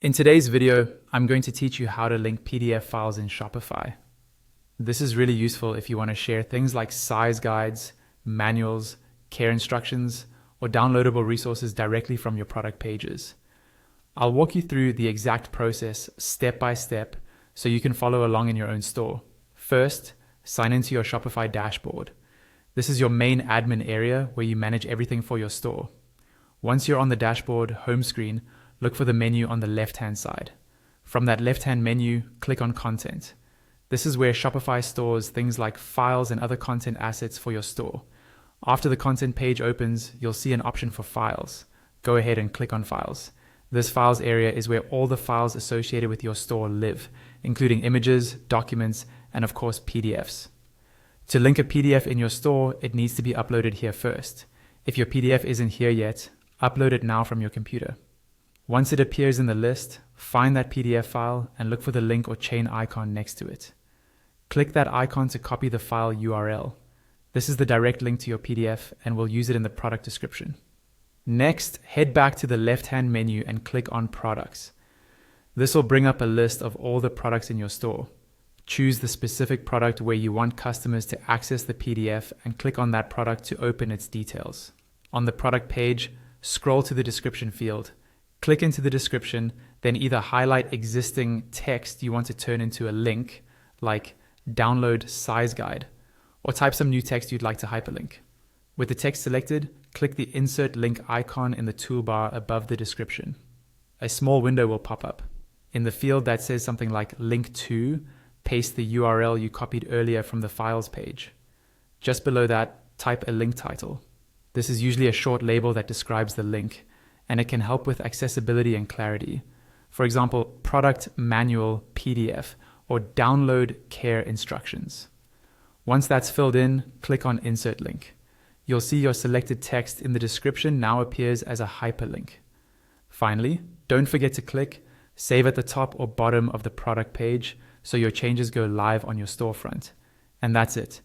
In today's video, I'm going to teach you how to link PDF files in Shopify. This is really useful if you want to share things like size guides, manuals, care instructions, or downloadable resources directly from your product pages. I'll walk you through the exact process step by step so you can follow along in your own store. First, sign into your Shopify dashboard. This is your main admin area where you manage everything for your store. Once you're on the dashboard home screen, look for the menu on the left-hand side. From that left-hand menu, click on Content. This is where Shopify stores things like files and other content assets for your store. After the content page opens, you'll see an option for Files. Go ahead and click on Files. This Files area is where all the files associated with your store live, including images, documents, and of course PDFs. To link a PDF in your store, it needs to be uploaded here first. If your PDF isn't here yet, upload it now from your computer. Once it appears in the list, find that PDF file and look for the link or chain icon next to it. Click that icon to copy the file URL. This is the direct link to your PDF and we'll use it in the product description. Next, head back to the left-hand menu and click on Products. This will bring up a list of all the products in your store. Choose the specific product where you want customers to access the PDF and click on that product to open its details. On the product page, scroll to the description field. Click into the description, then either highlight existing text you want to turn into a link, like download size guide, or type some new text you'd like to hyperlink. With the text selected, click the insert link icon in the toolbar above the description. A small window will pop up. In the field that says something like link to, paste the URL you copied earlier from the files page. Just below that, type a link title. This is usually a short label that describes the link, and it can help with accessibility and clarity. For example, Product Manual PDF or Download Care Instructions. Once that's filled in, click on Insert Link. You'll see your selected text in the description now appears as a hyperlink. Finally, don't forget to click Save at the top or bottom of the product page so your changes go live on your storefront. And that's it.